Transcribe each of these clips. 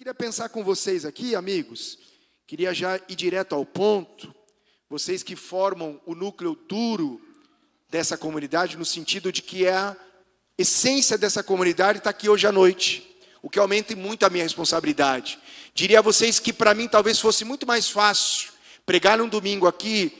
queria pensar com vocês aqui, amigos, queria já ir direto ao ponto, vocês que formam o núcleo duro dessa comunidade, no sentido de que a essência dessa comunidade está aqui hoje à noite, o que aumenta muito a minha responsabilidade. Diria a vocês que para mim talvez fosse muito mais fácil pregar num domingo aqui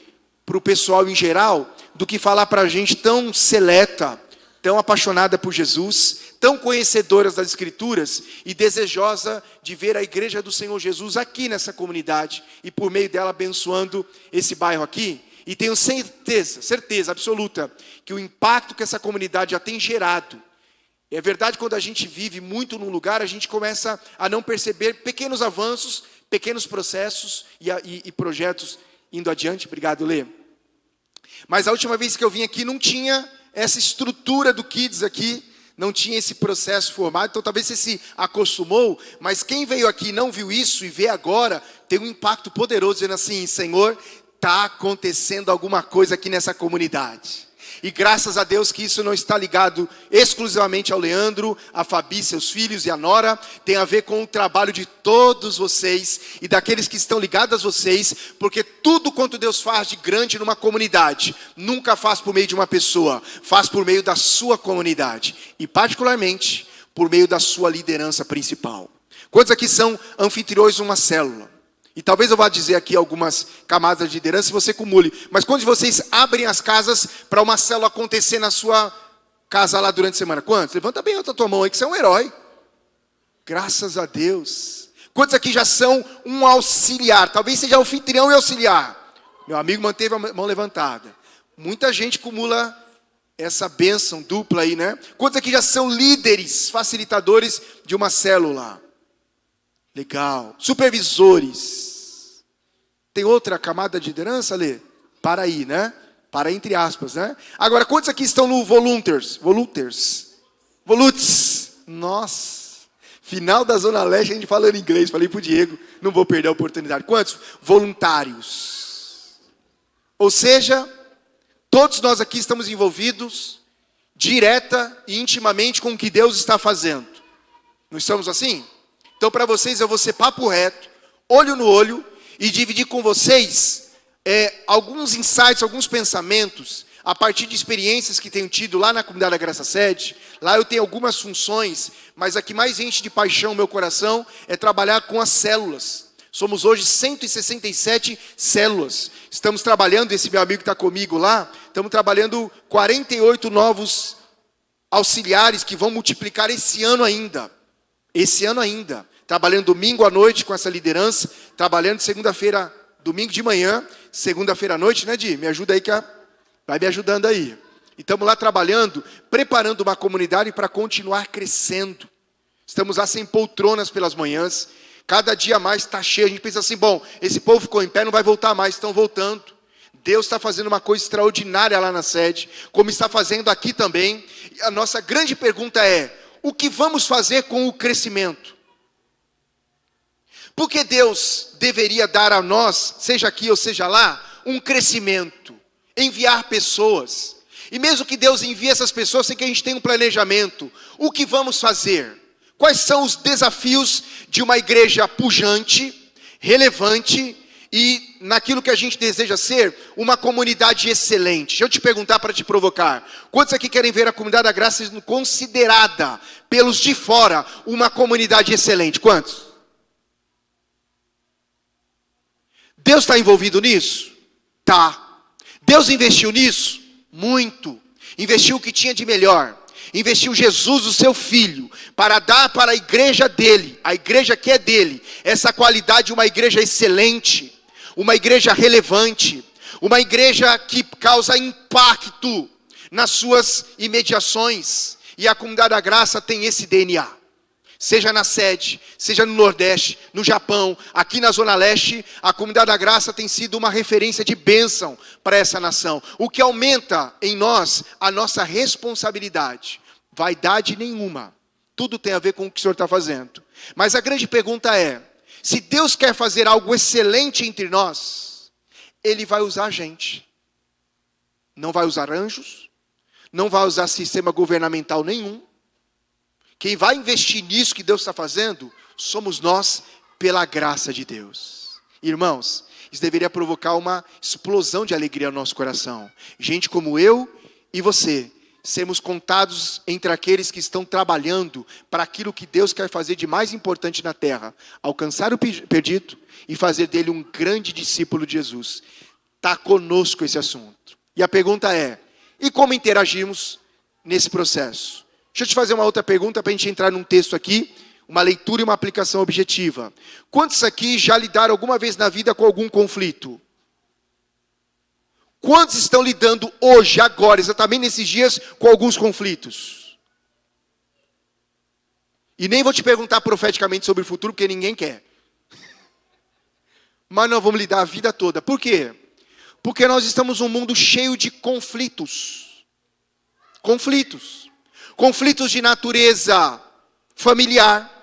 para o pessoal em geral, do que falar para a gente tão seleta, tão apaixonada por Jesus, tão conhecedoras das Escrituras e desejosa de ver a igreja do Senhor Jesus aqui nessa comunidade e por meio dela abençoando esse bairro aqui. E tenho certeza absoluta que o impacto que essa comunidade já tem gerado, é verdade, quando a gente vive muito num lugar, a gente começa a não perceber pequenos avanços, pequenos processos e projetos indo adiante. Obrigado, Lê. Mas a última vez que eu vim aqui não tinha essa estrutura do Kids aqui, não tinha esse processo formado, então talvez você se acostumou, mas quem veio aqui e não viu isso e vê agora, tem um impacto poderoso, dizendo assim: Senhor, está acontecendo alguma coisa aqui nessa comunidade. E graças a Deus que isso não está ligado exclusivamente ao Leandro, a Fabi, seus filhos e a Nora, tem a ver com o trabalho de todos vocês e daqueles que estão ligados a vocês, porque tudo quanto Deus faz de grande numa comunidade, nunca faz por meio de uma pessoa, faz por meio da sua comunidade, e particularmente por meio da sua liderança principal. Quantos aqui são anfitriões de uma célula? E talvez eu vá dizer aqui algumas camadas de liderança e você acumule. Mas quando vocês abrem as casas para uma célula acontecer na sua casa lá durante a semana? Quantos? Levanta bem a tua mão aí que você é um herói. Graças a Deus. Quantos aqui já são um auxiliar? Talvez seja anfitrião e auxiliar. Meu amigo manteve a mão levantada. Muita gente acumula essa bênção dupla aí, né? Quantos aqui já são líderes, facilitadores de uma célula? Legal. Supervisores. Tem outra camada de liderança, Lê? Para aí, né? Para entre aspas, né? Agora, quantos aqui estão no Volunteers? Nossa. Final da Zona Leste, a gente falando inglês. Falei pro Diego, não vou perder a oportunidade. Quantos? Voluntários. Ou seja, todos nós aqui estamos envolvidos direta e intimamente com o que Deus está fazendo. Não estamos assim? Então, para vocês, eu vou ser papo reto, olho no olho, e dividir com vocês alguns insights, alguns pensamentos, a partir de experiências que tenho tido lá na comunidade da Graça Sede. Lá eu tenho algumas funções, mas a que mais enche de paixão o meu coração é trabalhar com as células. Somos hoje 167 células. Estamos trabalhando, esse meu amigo que está comigo lá, estamos trabalhando 48 novos auxiliares que vão multiplicar esse ano ainda. Trabalhando domingo à noite com essa liderança, trabalhando segunda-feira, domingo de manhã, segunda-feira à noite, né, Di? Me ajuda aí, vai me ajudando aí. E estamos lá trabalhando, preparando uma comunidade para continuar crescendo. Estamos lá sem poltronas pelas manhãs, cada dia mais está cheio. A gente pensa assim, bom, esse povo ficou em pé, não vai voltar mais, estão voltando. Deus está fazendo uma coisa extraordinária lá na sede, como está fazendo aqui também. E a nossa grande pergunta é: o que vamos fazer com o crescimento? Porque Deus deveria dar a nós, seja aqui ou seja lá, um crescimento, enviar pessoas. E mesmo que Deus envie essas pessoas, sem que a gente tenha um planejamento, o que vamos fazer? Quais são os desafios de uma igreja pujante, relevante e naquilo que a gente deseja ser, uma comunidade excelente? Deixa eu te perguntar para te provocar. Quantos aqui querem ver a comunidade da graça sendo considerada pelos de fora uma comunidade excelente? Quantos? Deus está envolvido nisso? Tá. Deus investiu nisso? Muito. Investiu o que tinha de melhor. Investiu Jesus, o seu Filho, para dar para a igreja dele, a igreja que é dele, essa qualidade de uma igreja excelente, uma igreja relevante, uma igreja que causa impacto nas suas imediações. E a comunidade da graça tem esse DNA. Seja na sede, seja no Nordeste, no Japão, aqui na Zona Leste, a comunidade da graça tem sido uma referência de bênção para essa nação. O que aumenta em nós a nossa responsabilidade. Vaidade nenhuma. Tudo tem a ver com o que o Senhor está fazendo. Mas a grande pergunta é: se Deus quer fazer algo excelente entre nós, Ele vai usar a gente. Não vai usar anjos, não vai usar sistema governamental nenhum. Quem vai investir nisso que Deus está fazendo, somos nós pela graça de Deus. Irmãos, isso deveria provocar uma explosão de alegria no nosso coração. Gente como eu e você, sermos contados entre aqueles que estão trabalhando para aquilo que Deus quer fazer de mais importante na terra, alcançar o perdido e fazer dele um grande discípulo de Jesus. Está conosco esse assunto. E a pergunta é, e como interagimos nesse processo? Deixa eu te fazer uma outra pergunta para a gente entrar num texto aqui, uma leitura e uma aplicação objetiva. Quantos aqui já lidaram alguma vez na vida com algum conflito? Quantos estão lidando hoje, agora, exatamente nesses dias, com alguns conflitos? E nem vou te perguntar profeticamente sobre o futuro, porque ninguém quer. Mas nós vamos lidar a vida toda. Por quê? Porque nós estamos num mundo cheio de conflitos. Conflitos. Conflitos de natureza familiar.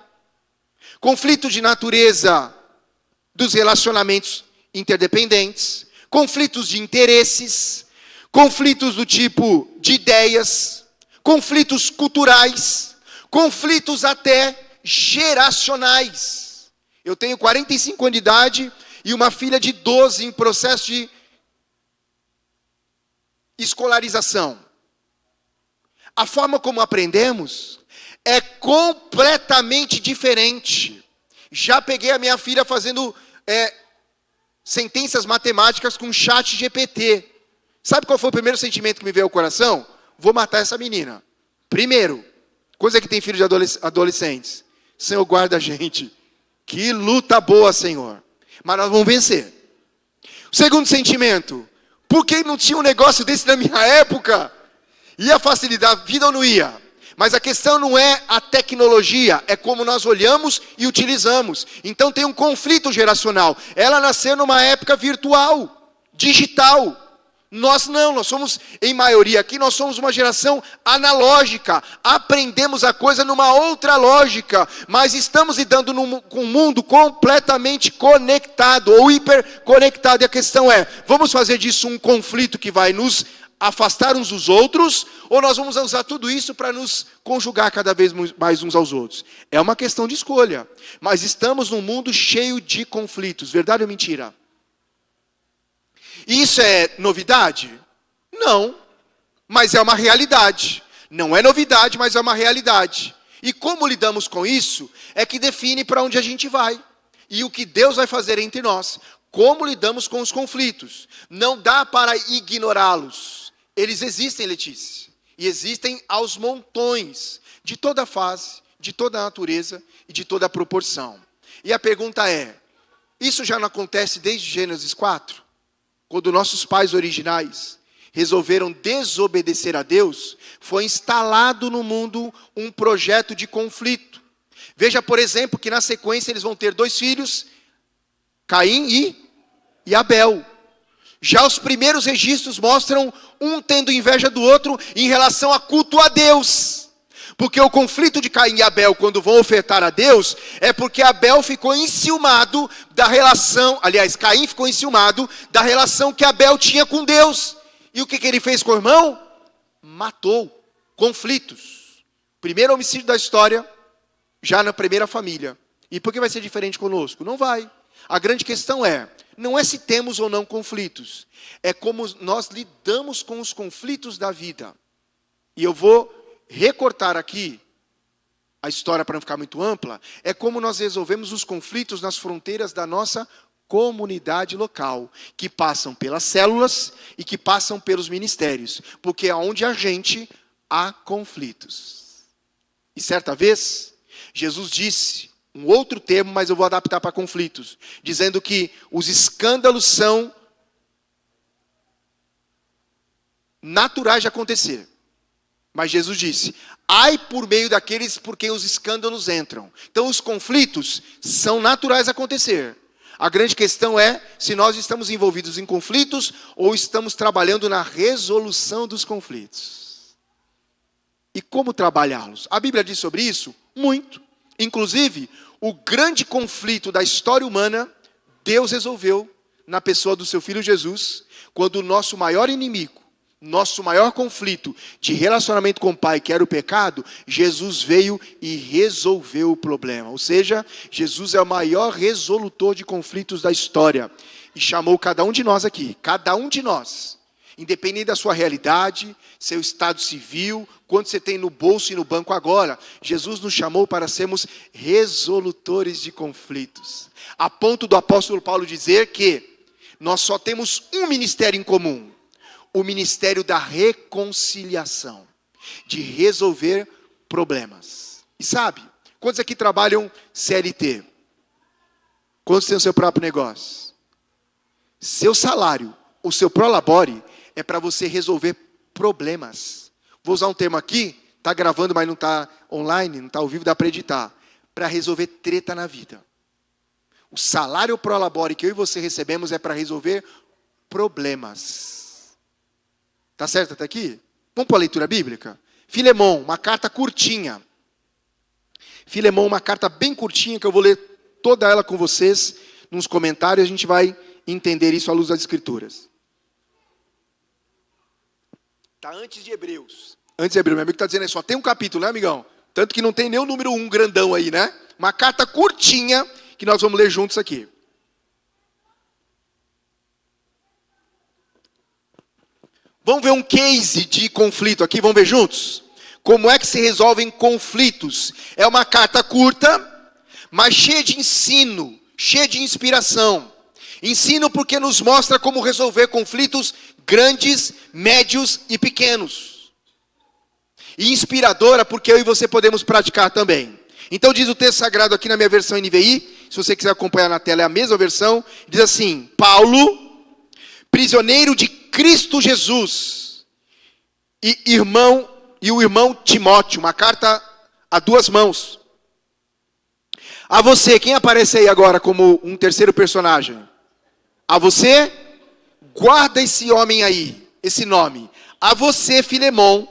Conflitos de natureza dos relacionamentos interdependentes. Conflitos de interesses. Conflitos do tipo de ideias. Conflitos culturais. Conflitos até geracionais. Eu tenho 45 anos de idade e uma filha de 12 em processo de escolarização. A forma como aprendemos é completamente diferente. Já peguei a minha filha fazendo sentenças matemáticas com chat GPT. Sabe qual foi o primeiro sentimento que me veio ao coração? Vou matar essa menina. Primeiro, coisa que tem filho de adolescentes. Senhor, guarda a gente. Que luta boa, Senhor. Mas nós vamos vencer. O segundo sentimento. Por que não tinha um negócio desse na minha época? Ia facilitar a vida ou não ia? Mas a questão não é a tecnologia, é como nós olhamos e utilizamos. Então tem um conflito geracional. Ela nasceu numa época virtual, digital. Nós não, nós somos, em maioria aqui, nós somos uma geração analógica. Aprendemos a coisa numa outra lógica, mas estamos lidando com um mundo completamente conectado, ou hiperconectado. E a questão é, vamos fazer disso um conflito que vai nos afastar uns dos outros, ou nós vamos usar tudo isso para nos conjugar cada vez mais uns aos outros? É uma questão de escolha. Mas estamos num mundo cheio de conflitos, verdade ou mentira? Isso é novidade? Não, mas é uma realidade. Não é novidade, mas é uma realidade. E como lidamos com isso, é que define para onde a gente vai. E o que Deus vai fazer entre nós. Como lidamos com os conflitos. Não dá para ignorá-los. Eles existem, Letícia. E existem aos montões. De toda fase, de toda natureza e de toda proporção. E a pergunta é, isso já não acontece desde Gênesis 4? Quando nossos pais originais resolveram desobedecer a Deus, foi instalado no mundo um projeto de conflito. Veja, por exemplo, que na sequência eles vão ter 2 filhos, Caim e Abel. Já os primeiros registros mostram um tendo inveja do outro em relação a culto a Deus. Porque o conflito de Caim e Abel, quando vão ofertar a Deus, é porque Abel ficou enciumado da relação, aliás, Caim ficou enciumado da relação que Abel tinha com Deus. E o que ele fez com o irmão? Matou. Conflitos. Primeiro homicídio da história, já na primeira família. E por que vai ser diferente conosco? Não vai. A grande questão não é se temos ou não conflitos, é como nós lidamos com os conflitos da vida. E eu vou recortar aqui a história para não ficar muito ampla, é como nós resolvemos os conflitos nas fronteiras da nossa comunidade local, que passam pelas células e que passam pelos ministérios, porque é onde a gente há conflitos. E certa vez, Jesus disse um outro termo, mas eu vou adaptar para conflitos, dizendo que os escândalos são naturais de acontecer. Mas Jesus disse, ai por meio daqueles por quem os escândalos entram. Então os conflitos são naturais de acontecer. A grande questão é se nós estamos envolvidos em conflitos ou estamos trabalhando na resolução dos conflitos. E como trabalhá-los? A Bíblia diz sobre isso muito. Inclusive, o grande conflito da história humana, Deus resolveu na pessoa do seu Filho Jesus, quando o nosso maior inimigo, nosso maior conflito de relacionamento com o Pai, que era o pecado, Jesus veio e resolveu o problema. Ou seja, Jesus é o maior resolutor de conflitos da história. E chamou cada um de nós aqui, cada um de nós, independente da sua realidade, seu estado civil, quanto você tem no bolso e no banco agora, Jesus nos chamou para sermos resolutores de conflitos. A ponto do apóstolo Paulo dizer que nós só temos um ministério em comum: o ministério da reconciliação, de resolver problemas. E sabe, quantos aqui trabalham CLT? Quantos têm o seu próprio negócio? Seu salário, o seu prolabore, é para você resolver problemas. Vou usar um termo aqui, está gravando, mas não está online, não está ao vivo, dá para editar. Para resolver treta na vida. O salário prolabore que eu e você recebemos é para resolver problemas. Tá certo até aqui? Vamos para a leitura bíblica? Filemão, uma carta curtinha. Filemão, uma carta bem curtinha, que eu vou ler toda ela com vocês, nos comentários, a gente vai entender isso à luz das Escrituras. Está antes de Hebreus. Antes de Hebreus, meu amigo está dizendo aí, só tem um capítulo, né, amigão? Tanto que não tem nem o número 1 grandão aí, né? Uma carta curtinha, que nós vamos ler juntos aqui. Vamos ver um case de conflito aqui, vamos ver juntos? Como é que se resolvem conflitos? É uma carta curta, mas cheia de ensino, cheia de inspiração. Ensino porque nos mostra como resolver conflitos grandes, médios e pequenos. E inspiradora porque eu e você podemos praticar também. Então diz o texto sagrado aqui na minha versão NVI, se você quiser acompanhar na tela é a mesma versão, diz assim: Paulo, prisioneiro de Cristo Jesus, e o irmão Timóteo, uma carta a duas mãos. A você, quem aparece aí agora como um terceiro personagem? A você, guarda esse homem aí, esse nome. A você, Filemão,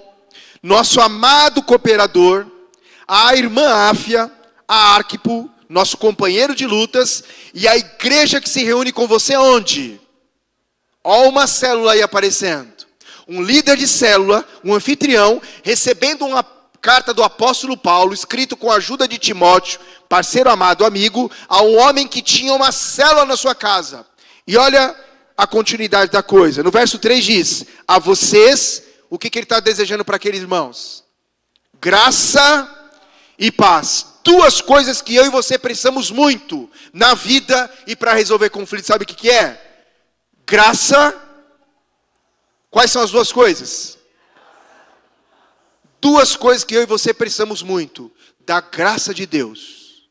nosso amado cooperador, a irmã Áfia, a Arquipo, nosso companheiro de lutas, e a igreja que se reúne com você onde? Olha uma célula aí aparecendo. Um líder de célula, um anfitrião, recebendo uma carta do apóstolo Paulo, escrito com a ajuda de Timóteo, parceiro amado, amigo, a um homem que tinha uma célula na sua casa. E olha a continuidade da coisa. No verso 3 diz: a vocês, o que ele está desejando para aqueles irmãos? Graça e paz. Duas coisas que eu e você precisamos muito na vida e para resolver conflitos. Sabe o que é? Graça. Quais são as duas coisas? Duas coisas que eu e você precisamos muito. Da graça de Deus.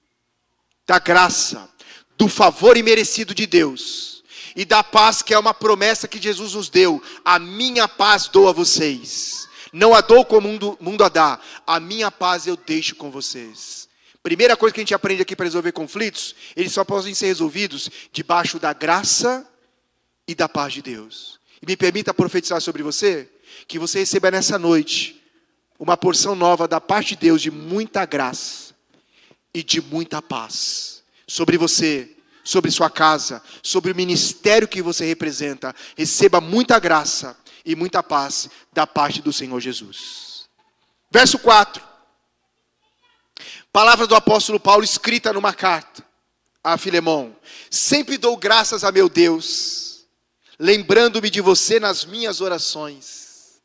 Da graça. Do favor imerecido de Deus. E da paz, que é uma promessa que Jesus nos deu. A minha paz dou a vocês. Não a dou como o mundo a dá. A minha paz eu deixo com vocês. Primeira coisa que a gente aprende aqui para resolver conflitos, eles só podem ser resolvidos debaixo da graça e da paz de Deus. E me permita profetizar sobre você, que você receba nessa noite uma porção nova da parte de Deus, de muita graça e de muita paz. Sobre você, sobre sua casa, sobre o ministério que você representa. Receba muita graça e muita paz da parte do Senhor Jesus. Verso 4. Palavra do apóstolo Paulo escrita numa carta a Filemão. Sempre dou graças a meu Deus, lembrando-me de você nas minhas orações.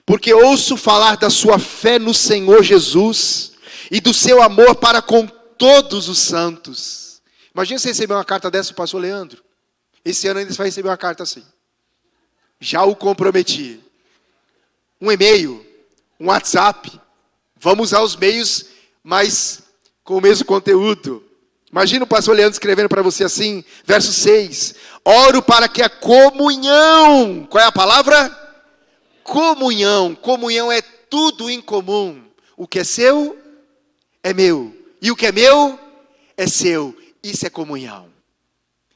Porque ouço falar da sua fé no Senhor Jesus e do seu amor para com todos os santos. Imagina você receber uma carta dessa do pastor Leandro. Esse ano ainda você vai receber uma carta assim. Já o comprometi. Um e-mail, um WhatsApp. Vamos usar os meios, mas com o mesmo conteúdo. Imagina o pastor Leandro escrevendo para você assim, verso 6. Oro para que a comunhão, qual é a palavra? Comunhão. Comunhão é tudo em comum. O que é seu, é meu. E o que é meu, é seu. Isso é comunhão.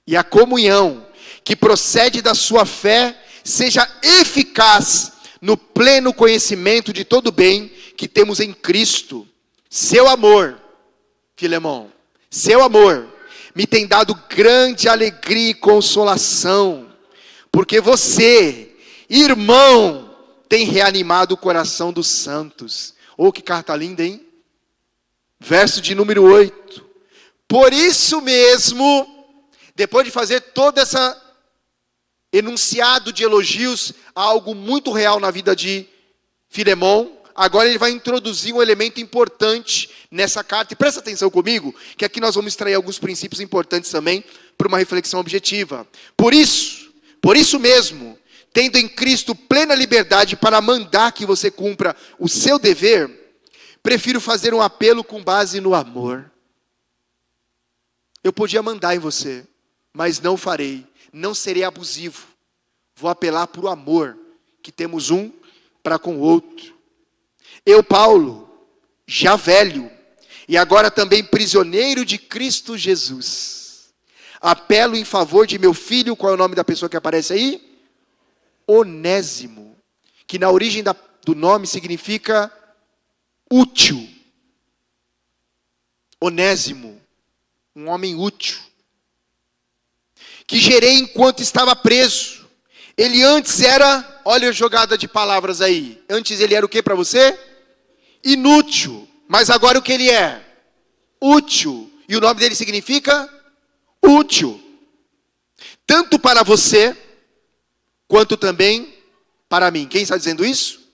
E a comunhão que procede da sua fé seja eficaz no pleno conhecimento de todo o bem que temos em Cristo. Seu amor, Filemão, seu amor me tem dado grande alegria e consolação, porque você, irmão, tem reanimado o coração dos santos. Oh, que carta linda, hein? Verso de número 8. Por isso mesmo, depois de fazer todo esse enunciado de elogios a algo muito real na vida de Filemão, agora ele vai introduzir um elemento importante nessa carta. E presta atenção comigo, que aqui nós vamos extrair alguns princípios importantes também para uma reflexão objetiva. Por isso mesmo, tendo em Cristo plena liberdade para mandar que você cumpra o seu dever, prefiro fazer um apelo com base no amor. Eu podia mandar em você, mas não farei, não serei abusivo. Vou apelar por amor que temos um para com o outro. Eu, Paulo, já velho, e agora também prisioneiro de Cristo Jesus, apelo em favor de meu filho. Qual é o nome da pessoa que aparece aí? Onésimo, que na origem do nome significa útil. Onésimo, um homem útil, que gerei enquanto estava preso. Ele antes era, olha a jogada de palavras aí, antes ele era o que para você? Inútil, mas agora o que ele é? Útil, e o nome dele significa útil, tanto para você, quanto também para mim. Quem está dizendo isso?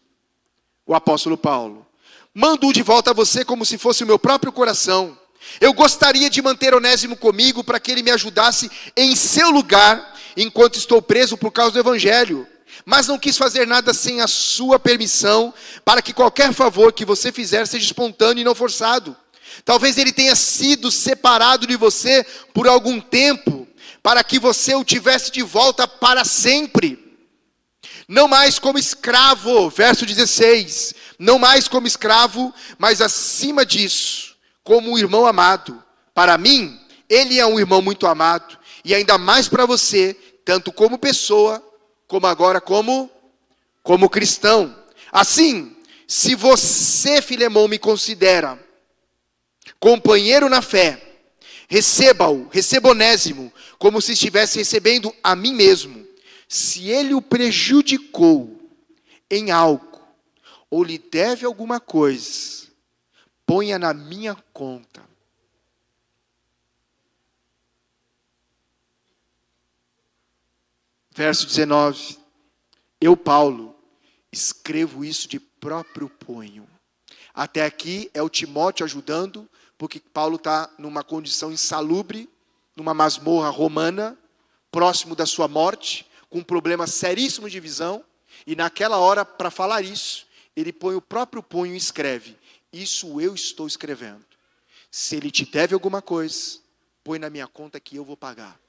O apóstolo Paulo. Mando-o de volta a você como se fosse o meu próprio coração. Eu gostaria de manter Onésimo comigo para que ele me ajudasse em seu lugar, enquanto estou preso por causa do Evangelho. Mas não quis fazer nada sem a sua permissão, para que qualquer favor que você fizer seja espontâneo e não forçado. Talvez ele tenha sido separado de você por algum tempo, para que você o tivesse de volta para sempre. Não mais como escravo, verso 16. Não mais como escravo, mas acima disso, como um irmão amado. Para mim, ele é um irmão muito amado, e ainda mais para você, tanto como pessoa, como agora como cristão. Assim, se você, Filemão, me considera companheiro na fé, receba Onésimo, como se estivesse recebendo a mim mesmo. Se ele o prejudicou em algo, ou lhe deve alguma coisa, ponha na minha conta. Verso 19. Eu, Paulo, escrevo isso de próprio punho. Até aqui é o Timóteo ajudando, porque Paulo está numa condição insalubre, numa masmorra romana, próximo da sua morte, com um problema seríssimo de visão, e naquela hora, para falar isso, ele põe o próprio punho e escreve: isso eu estou escrevendo. Se ele te deve alguma coisa, põe na minha conta que eu vou pagar.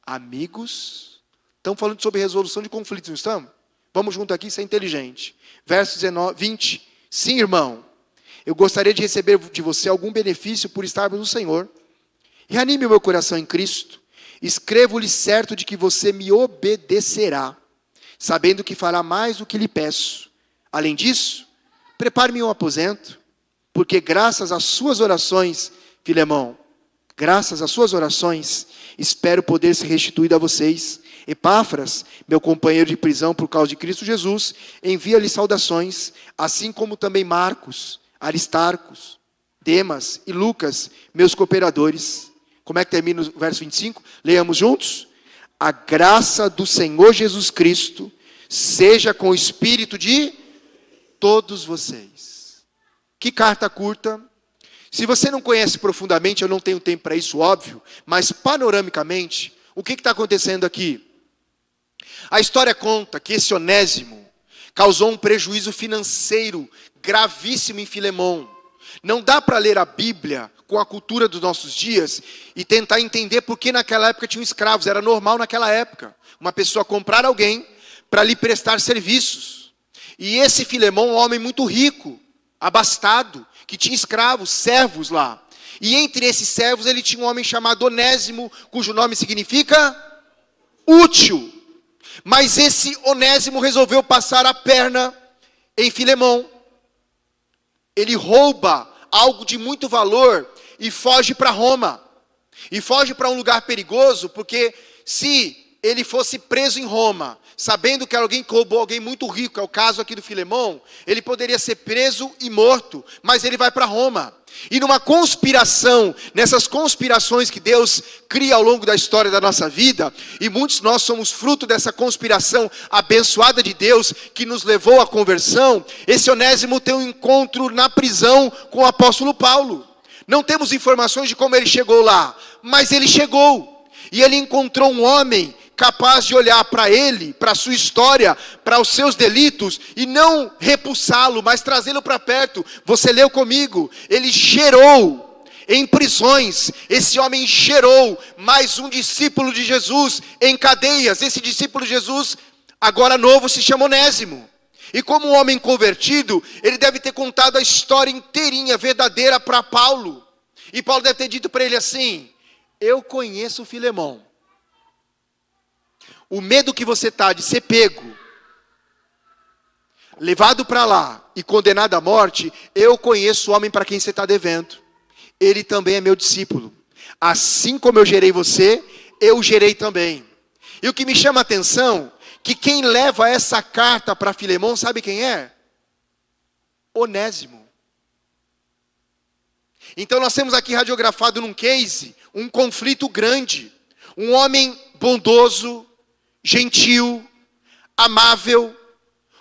Amigos, estamos falando sobre resolução de conflitos, não estamos? Vamos junto aqui, ser inteligente. Verso 20. Sim, irmão, eu gostaria de receber de você algum benefício por estarmos no Senhor. Reanime o meu coração em Cristo. Escrevo-lhe certo de que você me obedecerá, sabendo que fará mais do que lhe peço. Além disso, prepare-me um aposento, porque graças às suas orações, Filemão, graças às suas orações, espero poder ser restituído a vocês. Epáfras, meu companheiro de prisão por causa de Cristo Jesus, envia-lhe saudações, assim como também Marcos, Aristarcos, Demas e Lucas, meus cooperadores. Como é que termina o verso 25? Leamos juntos. A graça do Senhor Jesus Cristo seja com o espírito de todos vocês. Que carta curta. Se você não conhece profundamente, eu não tenho tempo para isso, óbvio, mas panoramicamente, o que está acontecendo aqui? A história conta que esse Onésimo causou um prejuízo financeiro gravíssimo em Filemão. Não dá para ler a Bíblia com a cultura dos nossos dias e tentar entender por que naquela época tinham escravos. Era normal naquela época uma pessoa comprar alguém para lhe prestar serviços. E esse Filemão, um homem muito rico, abastado, que tinha escravos, servos lá. E entre esses servos ele tinha um homem chamado Onésimo, cujo nome significa útil. Mas esse Onésimo resolveu passar a perna em Filemão. Ele rouba algo de muito valor e foge para Roma. E foge para um lugar perigoso, porque se ele fosse preso em Roma, sabendo que alguém roubou alguém muito rico, é o caso aqui do Filemão, ele poderia ser preso e morto, mas ele vai para Roma. E numa conspiração, nessas conspirações que Deus cria ao longo da história da nossa vida, e muitos de nós somos fruto dessa conspiração abençoada de Deus, que nos levou à conversão, esse Onésimo tem um encontro na prisão com o apóstolo Paulo. Não temos informações de como ele chegou lá, mas ele chegou, e ele encontrou um homem capaz de olhar para ele, para a sua história, para os seus delitos, e não repulsá-lo, mas trazê-lo para perto. Você leu comigo, ele gerou em prisões, esse homem gerou mais um discípulo de Jesus em cadeias. Esse discípulo de Jesus, agora novo, se chama Onésimo. E como um homem convertido, ele deve ter contado a história inteirinha, verdadeira para Paulo. E Paulo deve ter dito para ele assim: eu conheço o Filemão. O medo que você está de ser pego, levado para lá e condenado à morte, eu conheço o homem para quem você está devendo. Ele também é meu discípulo. Assim como eu gerei você, eu gerei também. E o que me chama a atenção, que quem leva essa carta para Filemão, sabe quem é? Onésimo. Então nós temos aqui radiografado num case, um conflito grande. Um homem bondoso, gentil, amável,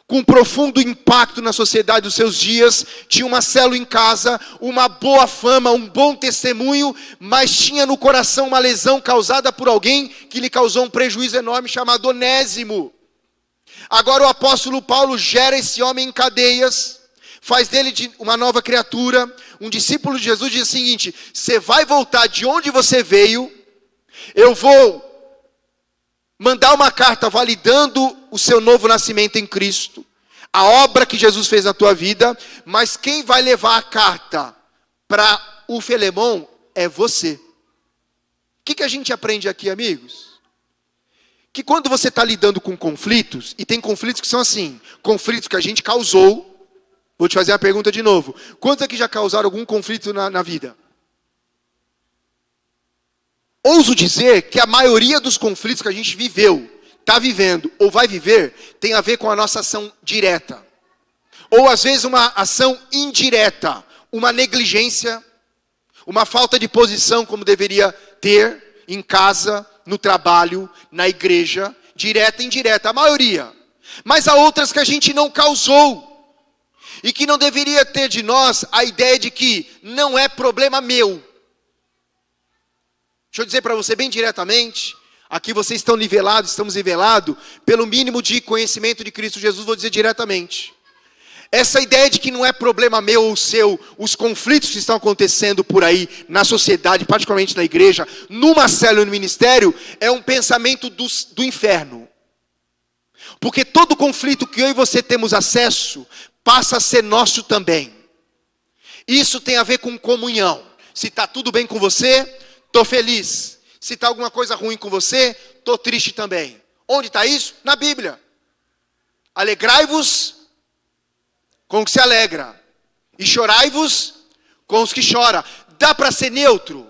com profundo impacto na sociedade dos seus dias, tinha uma célula em casa, uma boa fama, um bom testemunho, mas tinha no coração uma lesão causada por alguém que lhe causou um prejuízo enorme, chamado Onésimo. Agora o apóstolo Paulo gera esse homem em cadeias, faz dele uma nova criatura, um discípulo de Jesus. Diz o seguinte: você vai voltar de onde você veio, eu vou mandar uma carta validando o seu novo nascimento em Cristo, a obra que Jesus fez na tua vida, mas quem vai levar a carta para o Filemão é você. O que a gente aprende aqui, amigos? Que quando você está lidando com conflitos, e tem conflitos que são assim, conflitos que a gente causou. Vou te fazer a pergunta de novo: quantos aqui já causaram algum conflito na vida? Ouso dizer que a maioria dos conflitos que a gente viveu, está vivendo ou vai viver, tem a ver com a nossa ação direta. Ou às vezes uma ação indireta, uma negligência, uma falta de posição como deveria ter em casa, no trabalho, na igreja, direta e indireta, a maioria. Mas há outras que a gente não causou, e que não deveria ter de nós a ideia de que não é problema meu. Deixa eu dizer para você bem diretamente, aqui vocês estão nivelados, estamos nivelados, pelo mínimo de conhecimento de Cristo Jesus, vou dizer diretamente. Essa ideia de que não é problema meu ou seu, os conflitos que estão acontecendo por aí, na sociedade, particularmente na igreja, numa célula no ministério, é um pensamento do inferno. Porque todo conflito que eu e você temos acesso, passa a ser nosso também. Isso tem a ver com comunhão. Se está tudo bem com você, estou feliz. Se está alguma coisa ruim com você, estou triste também. Onde está isso? Na Bíblia. Alegrai-vos com o que se alegra, e chorai-vos com os que choram. Dá para ser neutro?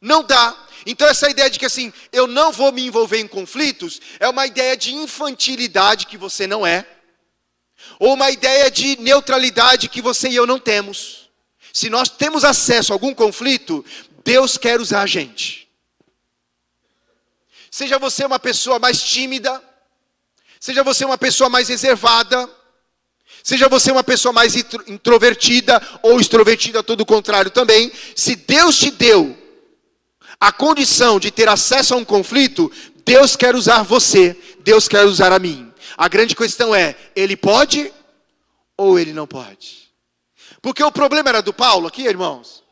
Não dá. Então essa ideia de que assim, eu não vou me envolver em conflitos, é uma ideia de infantilidade que você não é, ou uma ideia de neutralidade que você e eu não temos. Se nós temos acesso a algum conflito, Deus quer usar a gente. Seja você uma pessoa mais tímida, seja você uma pessoa mais reservada, seja você uma pessoa mais introvertida ou extrovertida, todo o contrário também. Se Deus te deu a condição de ter acesso a um conflito, Deus quer usar você, Deus quer usar a mim. A grande questão é, ele pode ou ele não pode? Porque o problema era do Paulo aqui, irmãos?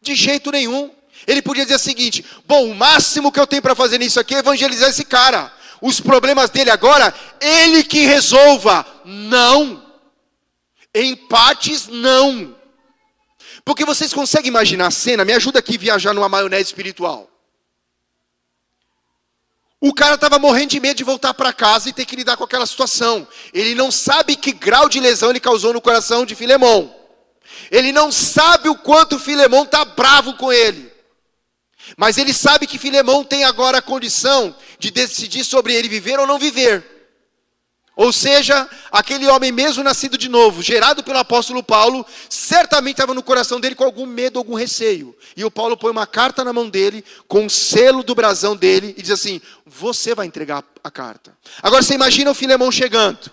De jeito nenhum. Ele podia dizer o seguinte: bom, o máximo que eu tenho para fazer nisso aqui é evangelizar esse cara. Os problemas dele agora, ele que resolva. Não. Em partes, não. Porque vocês conseguem imaginar a cena? Me ajuda aqui a viajar numa maionese espiritual. O cara estava morrendo de medo de voltar para casa e ter que lidar com aquela situação. Ele não sabe que grau de lesão ele causou no coração de Filemão. Ele não sabe o quanto Filemão está bravo com ele. Mas ele sabe que Filemão tem agora a condição de decidir sobre ele viver ou não viver. Ou seja, aquele homem mesmo nascido de novo, gerado pelo apóstolo Paulo, certamente estava no coração dele com algum medo, algum receio. E o Paulo põe uma carta na mão dele, com o selo do brasão dele, e diz assim: você vai entregar a carta. Agora você imagina o Filemão chegando.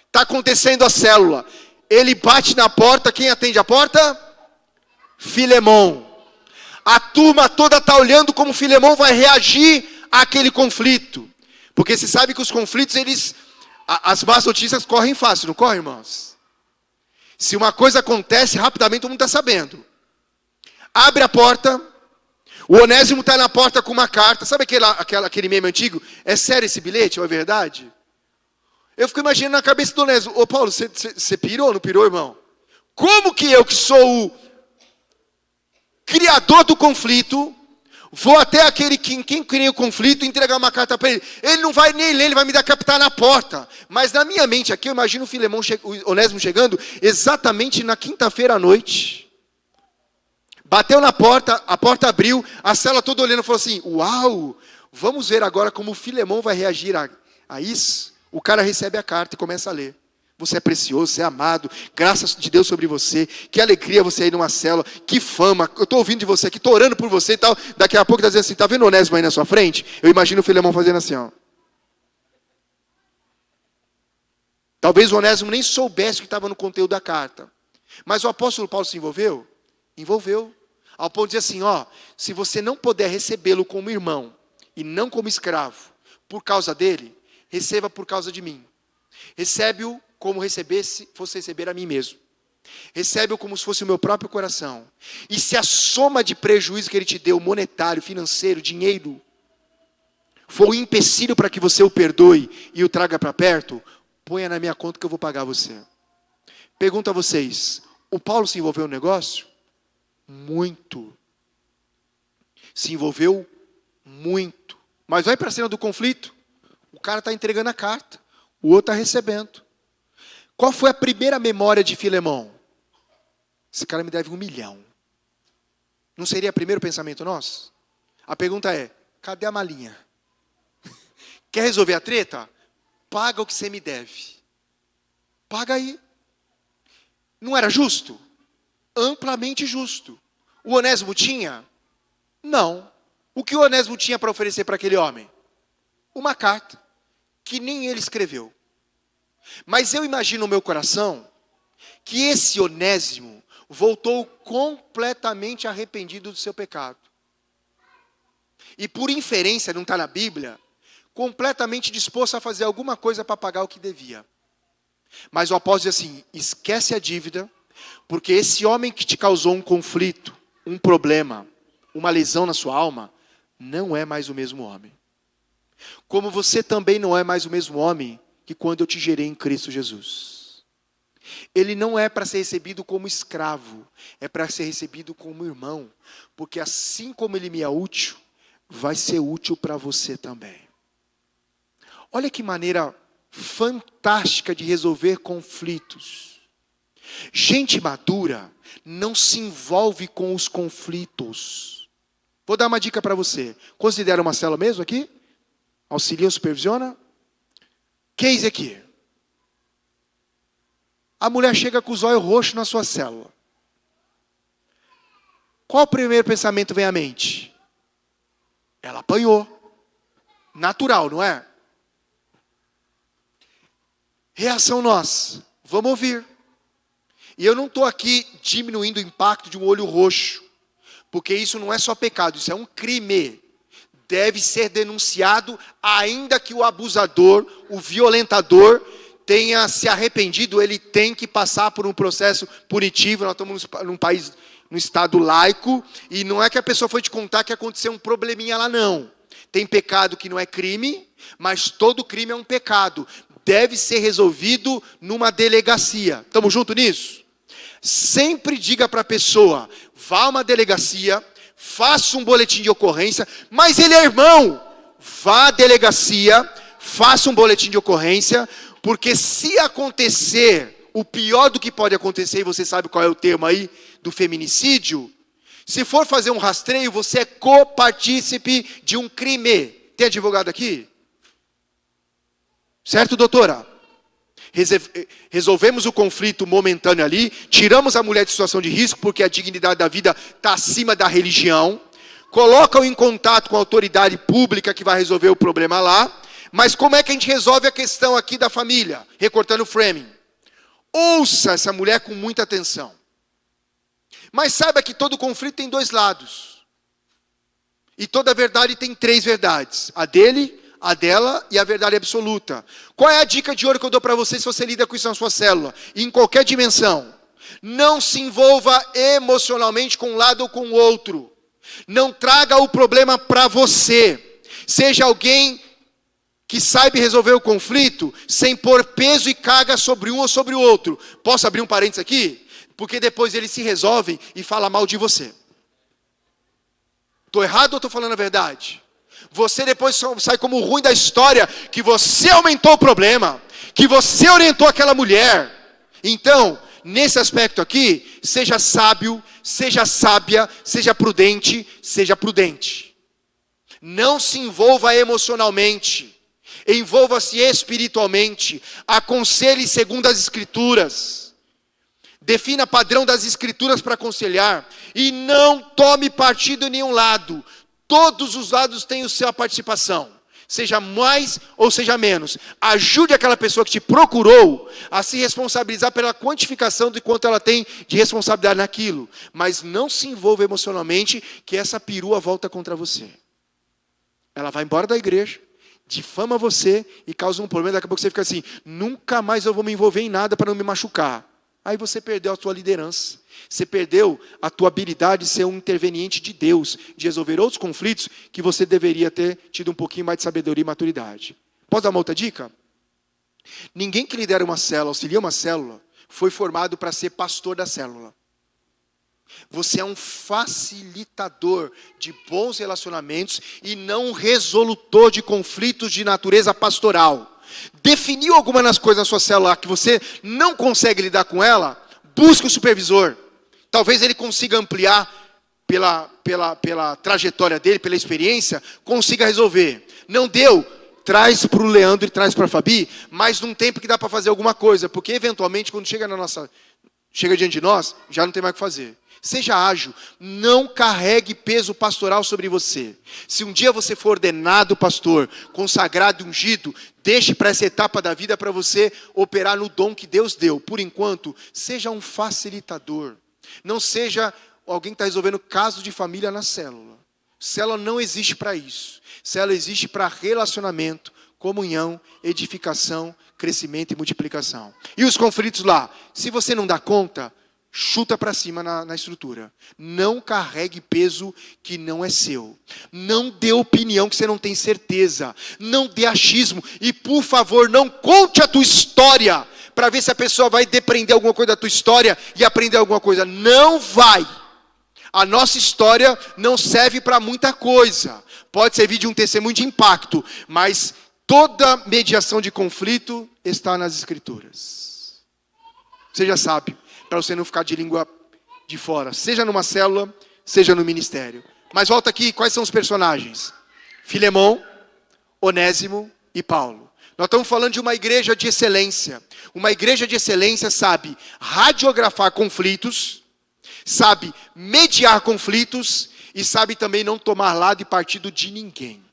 Está acontecendo a célula. Ele bate na porta, quem atende a porta? Filemão. A turma toda está olhando como Filemão vai reagir àquele conflito. Porque se sabe que os conflitos, as más notícias correm fácil, não correm, irmãos? Se uma coisa acontece, rapidamente todo mundo está sabendo. Abre a porta, o Onésimo está na porta com uma carta. Sabe aquele meme antigo? É sério esse bilhete, ou é verdade? Eu fico imaginando na cabeça do Onésimo: ô Paulo, você pirou ou não pirou, irmão? Como que eu, que sou o criador do conflito, vou até aquele quem cria o conflito e entregar uma carta para ele? Ele não vai nem ler, ele vai me decapitar na porta. Mas na minha mente aqui, eu imagino o Onésimo chegando exatamente na quinta-feira à noite. Bateu na porta, a porta abriu, a cela toda olhando e falou assim: uau, vamos ver agora como o Filemão vai reagir a isso. O cara recebe a carta e começa a ler. Você é precioso, você é amado, graças de Deus sobre você, que alegria você aí numa célula, que fama, eu estou ouvindo de você aqui, estou orando por você e tal. Daqui a pouco está dizendo assim: está vendo o Onésimo aí na sua frente? Eu imagino o Filemão fazendo assim, ó. Talvez o Onésimo nem soubesse o que estava no conteúdo da carta. Mas o apóstolo Paulo se envolveu? Envolveu. Ao ponto de dizer assim, ó: se você não puder recebê-lo como irmão, e não como escravo, por causa dele, receba por causa de mim. Recebe-o como fosse receber a mim mesmo. Recebe-o como se fosse o meu próprio coração. E se a soma de prejuízo que ele te deu, monetário, financeiro, dinheiro, for um empecilho para que você o perdoe e o traga para perto, ponha na minha conta que eu vou pagar você. Pergunto a vocês: o Paulo se envolveu no negócio? Muito. Se envolveu muito. Mas vai para a cena do conflito. O cara está entregando a carta, o outro está recebendo. Qual foi a primeira memória de Filemão? Esse cara me deve 1 milhão. Não seria o primeiro pensamento nosso? A pergunta é: cadê a malinha? Quer resolver a treta? Paga o que você me deve. Paga aí. Não era justo? Amplamente justo. O Onésimo tinha? Não. O que o Onésimo tinha para oferecer para aquele homem? Uma carta que nem ele escreveu. Mas eu imagino no meu coração que esse Onésimo voltou completamente arrependido do seu pecado. E por inferência, não está na Bíblia, completamente disposto a fazer alguma coisa para pagar o que devia. Mas o apóstolo diz assim: esquece a dívida, porque esse homem que te causou um conflito, um problema, uma lesão na sua alma, não é mais o mesmo homem. Como você também não é mais o mesmo homem que quando eu te gerei em Cristo Jesus. Ele não é para ser recebido como escravo, é para ser recebido como irmão, porque assim como ele me é útil, vai ser útil para você também. Olha que maneira fantástica de resolver conflitos. Gente madura não se envolve com os conflitos. Vou dar uma dica para você. Considera uma célula mesmo aqui? Auxilia ou supervisiona? Case aqui. A mulher chega com os olhos roxos na sua célula. Qual o primeiro pensamento que vem à mente? Ela apanhou. Natural, não é? Reação nossa. Vamos ouvir. E eu não estou aqui diminuindo o impacto de um olho roxo. Porque isso não é só pecado, isso é um crime. Deve ser denunciado, ainda que o abusador, o violentador, tenha se arrependido, ele tem que passar por um processo punitivo. Nós estamos num país, num estado laico, e não é que a pessoa foi te contar que aconteceu um probleminha lá, não. Tem pecado que não é crime, mas todo crime é um pecado. Deve ser resolvido numa delegacia. Estamos juntos nisso? Sempre diga para a pessoa: vá a uma delegacia, faça um boletim de ocorrência, mas ele é irmão. Vá à delegacia, faça um boletim de ocorrência, porque se acontecer o pior do que pode acontecer, e você sabe qual é o termo aí, do feminicídio, Se for fazer um rastreio, você é copartícipe de um crime. Tem advogado aqui? Certo, doutora? Resolvemos o conflito momentâneo ali, tiramos a mulher de situação de risco, porque a dignidade da vida está acima da religião, colocam em contato com a autoridade pública que vai resolver o problema lá, mas como é que a gente resolve a questão aqui da família? Recortando o framing. Ouça essa mulher com muita atenção. Mas saiba que todo conflito tem dois lados. E toda verdade tem três verdades. A dele, a dela e a verdade absoluta. Qual é a dica de ouro que eu dou para você se você lida com isso na sua célula? Em qualquer dimensão. Não se envolva emocionalmente com um lado ou com o outro. Não traga o problema para você. Seja alguém que saiba resolver o conflito sem pôr peso e carga sobre um ou sobre o outro. Posso abrir um parênteses aqui? Porque depois eles se resolvem e falam mal de você. Estou errado ou estou falando a verdade? Você depois sai como ruim da história, que você aumentou o problema, que você orientou aquela mulher. Então, nesse aspecto aqui, seja sábio, seja sábia, seja prudente, seja prudente. Não se envolva emocionalmente, envolva-se espiritualmente, aconselhe segundo as Escrituras. Defina padrão das Escrituras para aconselhar, e não tome partido em nenhum lado. Todos os lados têm a sua participação, seja mais ou seja menos. Ajude aquela pessoa que te procurou a se responsabilizar pela quantificação de quanto ela tem de responsabilidade naquilo. Mas não se envolva emocionalmente, que essa perua volta contra você. Ela vai embora da igreja, difama você e causa um problema. Daqui a pouco você fica assim, nunca mais eu vou me envolver em nada para não me machucar. Aí você perdeu a tua liderança. Você perdeu a tua habilidade de ser um interveniente de Deus, de resolver outros conflitos que você deveria ter tido um pouquinho mais de sabedoria e maturidade. Posso dar uma outra dica? Ninguém que lidera uma célula, auxilia uma célula, foi formado para ser pastor da célula. Você é um facilitador de bons relacionamentos e não um resolutor de conflitos de natureza pastoral. Definiu algumas coisas na sua célula que você não consegue lidar com ela? Busque o supervisor. Talvez ele consiga ampliar pela trajetória dele, pela experiência, consiga resolver. Não deu? Traz para o Leandro e traz para a Fabi, mas num tempo que dá para fazer alguma coisa, porque eventualmente quando chega diante de nós, já não tem mais o que fazer. Seja ágil, não carregue peso pastoral sobre você. Se um dia você for ordenado pastor, consagrado e ungido, deixe para essa etapa da vida para você operar no dom que Deus deu. Por enquanto, seja um facilitador. Não seja alguém que está resolvendo casos de família na célula. Célula não existe para isso. Célula existe para relacionamento, comunhão, edificação, crescimento e multiplicação. E os conflitos lá? Se você não dá conta, chuta para cima na estrutura. Não carregue peso que não é seu. Não dê opinião que você não tem certeza. Não dê achismo. E, por favor, não conte a tua história para ver se a pessoa vai depreender alguma coisa da tua história e aprender alguma coisa. Não vai. A nossa história não serve para muita coisa. Pode servir de um testemunho de impacto, mas toda mediação de conflito está nas Escrituras. Seja sábio, para você não ficar de língua de fora, seja numa célula, seja no ministério. Mas volta aqui, quais são os personagens? Filemão, Onésimo e Paulo. Nós estamos falando de uma igreja de excelência. Uma igreja de excelência sabe radiografar conflitos, sabe mediar conflitos e sabe também não tomar lado e partido de ninguém.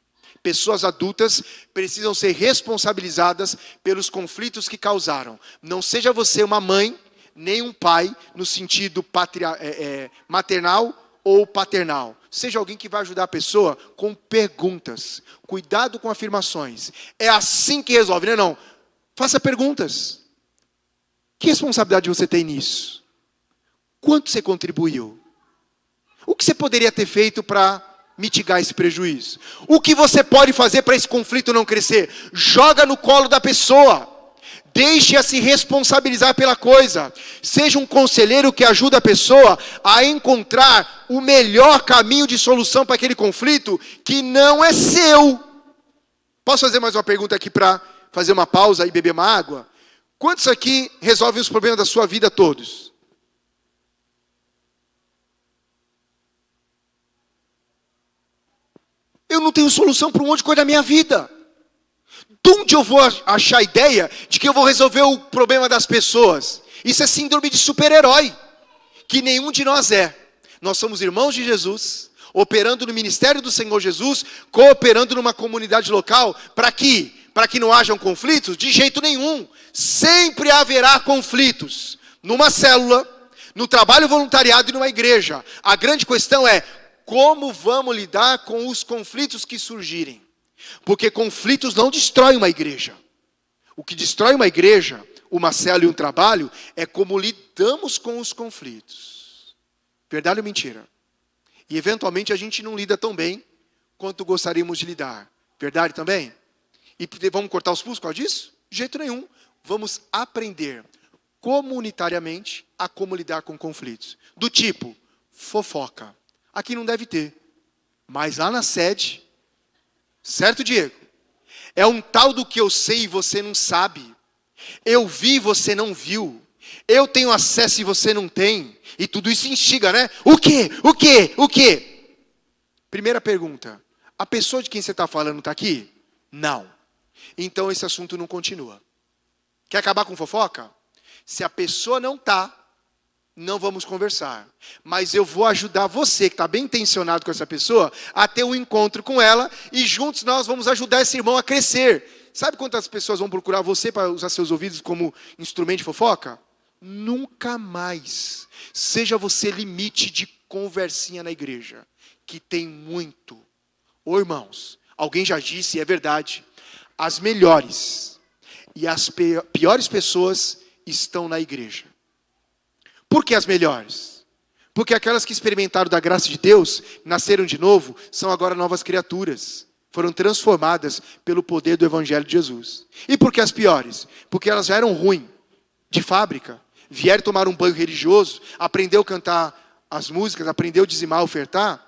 Pessoas adultas precisam ser responsabilizadas pelos conflitos que causaram. Não seja você uma mãe, nem um pai, no sentido maternal ou paternal. Seja alguém que vai ajudar a pessoa com perguntas. Cuidado com afirmações. É assim que resolve, não é não? Faça perguntas. Que responsabilidade você tem nisso? Quanto você contribuiu? O que você poderia ter feito para mitigar esse prejuízo? O que você pode fazer para esse conflito não crescer? Joga no colo da pessoa. Deixe-a se responsabilizar pela coisa. Seja um conselheiro que ajuda a pessoa a encontrar o melhor caminho de solução para aquele conflito que não é seu. Posso fazer mais uma pergunta aqui para fazer uma pausa e beber uma água? Quantos aqui resolvem os problemas da sua vida todos? eu não tenho solução para um monte de coisa da minha vida. De onde eu vou achar a ideia de que eu vou resolver o problema das pessoas? Isso é síndrome de super-herói, que nenhum de nós é. Nós somos irmãos de Jesus, operando no ministério do Senhor Jesus, cooperando numa comunidade local, para que não hajam conflitos? De jeito nenhum. Sempre haverá conflitos. Numa célula, no trabalho voluntariado e numa igreja. A grande questão é, como vamos lidar com os conflitos que surgirem? Porque conflitos não destroem uma igreja. O que destrói uma igreja, uma célula e um trabalho, é como lidamos com os conflitos. Verdade ou mentira? E eventualmente a gente não lida tão bem quanto gostaríamos de lidar. Verdade também? E vamos cortar os pulsos por causa disso? De jeito nenhum. Vamos aprender comunitariamente a como lidar com conflitos. Do tipo, fofoca. Aqui não deve ter. Mas lá na sede, certo, Diego? É um tal do que eu sei e você não sabe. Eu vi e você não viu. Eu tenho acesso e você não tem. E tudo isso instiga, né? O quê? O quê? O quê? Primeira pergunta. A pessoa de quem você está falando está aqui? Não. Então esse assunto não continua. Quer acabar com fofoca? Se a pessoa não está, não vamos conversar. Mas eu vou ajudar você, que está bem intencionado com essa pessoa, a ter um encontro com ela, e juntos nós vamos ajudar esse irmão a crescer. Sabe quantas pessoas vão procurar você para usar seus ouvidos como instrumento de fofoca? Nunca mais. Seja você limite de conversinha na igreja, que tem muito. Ô irmãos, alguém já disse, e é verdade, as melhores e as piores pessoas estão na igreja. Por que as melhores? Porque aquelas que experimentaram da graça de Deus, nasceram de novo, são agora novas criaturas. Foram transformadas pelo poder do Evangelho de Jesus. E por que as piores? Porque elas já eram ruins, de fábrica. Vieram tomar um banho religioso, aprendeu a cantar as músicas, aprendeu a dizimar, ofertar,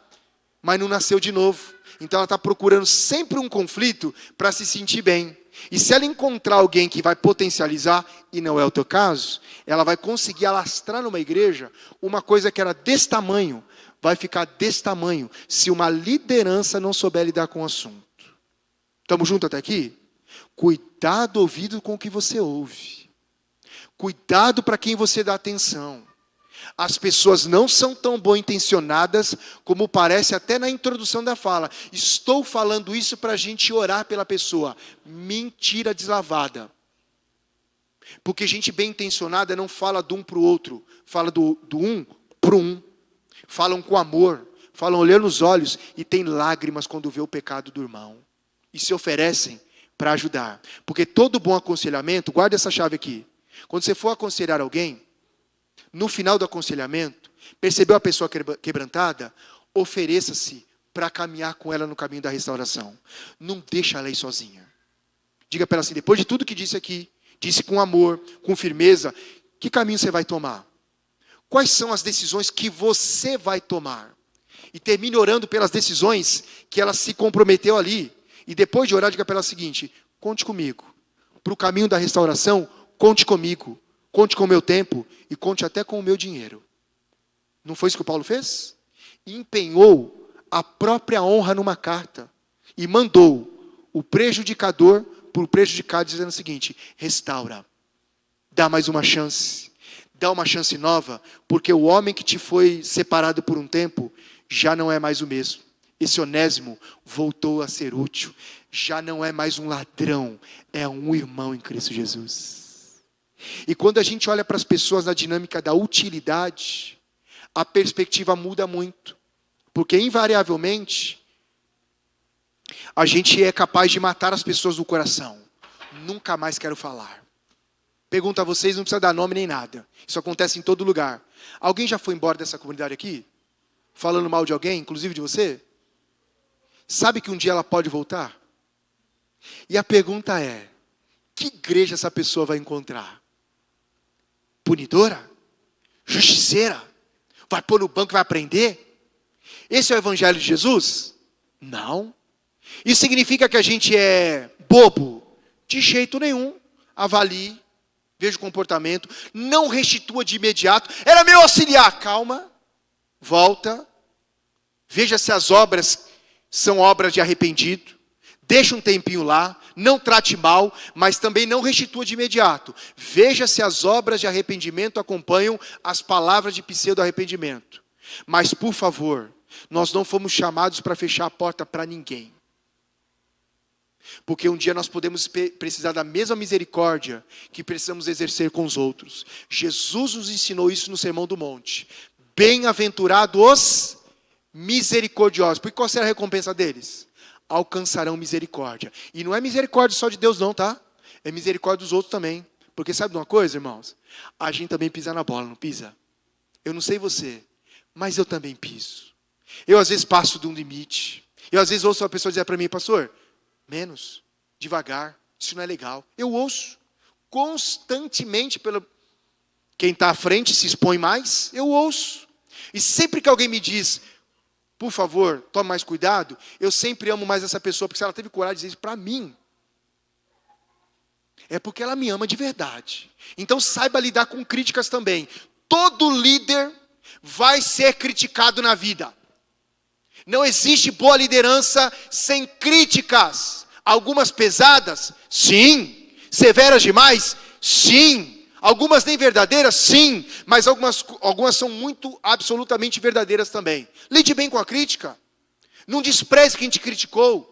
mas não nasceu de novo. Então ela está procurando sempre um conflito para se sentir bem. E se ela encontrar alguém que vai potencializar, e não é o teu caso, ela vai conseguir alastrar numa igreja uma coisa que era desse tamanho, vai ficar desse tamanho, se uma liderança não souber lidar com o assunto. Estamos juntos até aqui? Cuidado ouvido com o que você ouve. Cuidado para quem você dá atenção. As pessoas não são tão bom intencionadas como parece até na introdução da fala. Estou falando isso para a gente orar pela pessoa. Mentira deslavada. Porque gente bem intencionada não fala de um para o outro. Fala do um para o um. Falam com amor. Falam olhando nos olhos e tem lágrimas quando vê o pecado do irmão. E se oferecem para ajudar. Porque todo bom aconselhamento, guarda essa chave aqui. Quando você for aconselhar alguém, no final do aconselhamento, percebeu a pessoa quebrantada? Ofereça-se para caminhar com ela no caminho da restauração. Não deixa ela ir sozinha. Diga para ela assim, depois de tudo que disse aqui, disse com amor, com firmeza, que caminho você vai tomar? Quais são as decisões que você vai tomar? E termine orando pelas decisões que ela se comprometeu ali. E depois de orar, diga para ela o seguinte, conte comigo. Para o caminho da restauração, conte comigo. Conte com o meu tempo e conte até com o meu dinheiro. Não foi isso que o Paulo fez? Empenhou a própria honra numa carta e mandou o prejudicador por prejudicado, dizendo o seguinte, restaura, dá mais uma chance, dá uma chance nova, porque o homem que te foi separado por um tempo já não é mais o mesmo. Esse Onésimo voltou a ser útil, já não é mais um ladrão, é um irmão em Cristo Jesus. E quando a gente olha para as pessoas na dinâmica da utilidade, a perspectiva muda muito. Porque invariavelmente, a gente é capaz de matar as pessoas do coração. Nunca mais quero falar. Pergunto a vocês, não precisa dar nome nem nada. Isso acontece em todo lugar. Alguém já foi embora dessa comunidade aqui? Falando mal de alguém, inclusive de você? Sabe que um dia ela pode voltar? E a pergunta é, que igreja essa pessoa vai encontrar? Punidora? Justiceira? Vai pôr no banco e vai aprender? Esse é o Evangelho de Jesus? Não. Isso significa que a gente é bobo? De jeito nenhum. Avalie, veja o comportamento, não restitua de imediato. Era meu auxiliar. Calma, volta, veja se as obras são obras de arrependido. Deixa um tempinho lá, não trate mal, mas também não restitua de imediato. Veja se as obras de arrependimento acompanham as palavras de pseudo-arrependimento. Mas, por favor, nós não fomos chamados para fechar a porta para ninguém. Porque um dia nós podemos precisar da mesma misericórdia que precisamos exercer com os outros. Jesus nos ensinou isso no Sermão do Monte. Bem-aventurados os misericordiosos. Porque qual será a recompensa deles? Alcançarão misericórdia. E não é misericórdia só de Deus não, tá? É misericórdia dos outros também. Porque sabe de uma coisa, irmãos? A gente também pisa na bola, não pisa? Eu não sei você, mas eu também piso. Eu às vezes passo de um limite. Eu às vezes ouço uma pessoa dizer para mim, pastor, menos, devagar, isso não é legal. Eu ouço constantemente pelo... Quem está à frente se expõe mais, eu ouço. E sempre que alguém me diz, por favor, tome mais cuidado, eu sempre amo mais essa pessoa, porque se ela teve coragem de dizer isso para mim, é porque ela me ama de verdade. Então saiba lidar com críticas também. Todo líder vai ser criticado na vida. Não existe boa liderança sem críticas. Algumas pesadas? Sim. Severas demais? Sim. Algumas nem verdadeiras? Sim. Mas algumas são muito, absolutamente verdadeiras também. Lide bem com a crítica. Não despreze quem te criticou.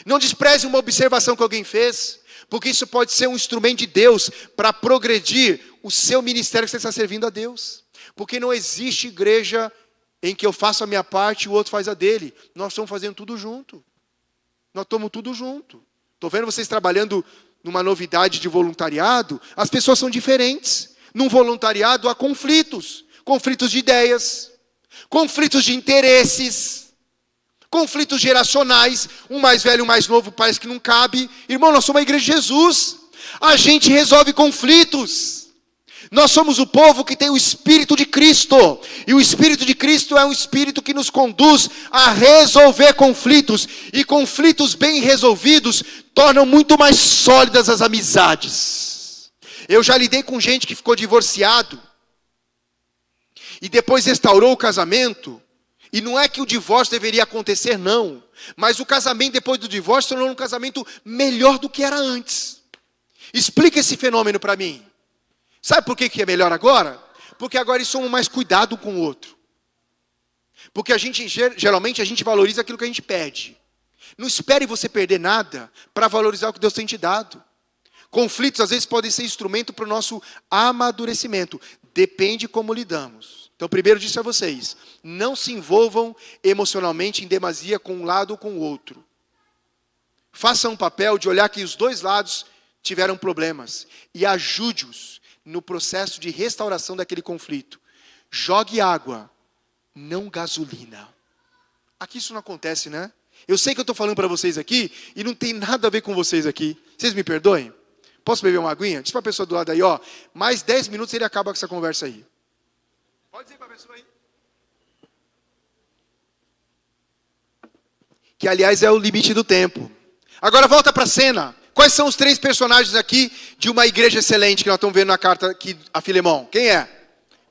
Não despreze uma observação que alguém fez. Porque isso pode ser um instrumento de Deus para progredir o seu ministério que você está servindo a Deus. Porque não existe igreja em que eu faço a minha parte e o outro faz a dele. Nós estamos fazendo tudo junto. Nós estamos tudo junto. Estou vendo vocês trabalhando numa novidade de voluntariado. As pessoas são diferentes. Num voluntariado há conflitos. Conflitos de ideias. Conflitos de interesses. Conflitos geracionais. Um mais velho e um mais novo parece que não cabe. Irmão, nós somos a igreja de Jesus. A gente resolve conflitos. Nós somos o povo que tem o Espírito de Cristo. E o Espírito de Cristo é um Espírito que nos conduz a resolver conflitos. E conflitos bem resolvidos tornam muito mais sólidas as amizades. Eu já lidei com gente que ficou divorciado. E depois restaurou o casamento. E não é que o divórcio deveria acontecer, não. Mas o casamento depois do divórcio tornou um casamento melhor do que era antes. Explica esse fenômeno para mim. Sabe por que é melhor agora? Porque agora eles somos mais cuidado com o outro. Porque geralmente a gente valoriza aquilo que a gente pede. Não espere você perder nada para valorizar o que Deus tem te dado. Conflitos às vezes podem ser instrumento para o nosso amadurecimento. Depende como lidamos. Então primeiro disse a vocês, não se envolvam emocionalmente em demasia com um lado ou com o outro. Faça um papel de olhar que os dois lados tiveram problemas. E ajude-os no processo de restauração daquele conflito. Jogue água, não gasolina. Aqui isso não acontece, né? Eu sei que eu estou falando para vocês aqui e não tem nada a ver com vocês aqui. Vocês me perdoem? Posso beber uma aguinha? Diz para a pessoa do lado aí, ó. Mais 10 minutos ele acaba com essa conversa aí. Pode dizer para a pessoa aí. Que aliás é o limite do tempo. Agora volta para a cena. Quais são os 3 personagens aqui de uma igreja excelente que nós estamos vendo na carta aqui a Filemão? Quem é?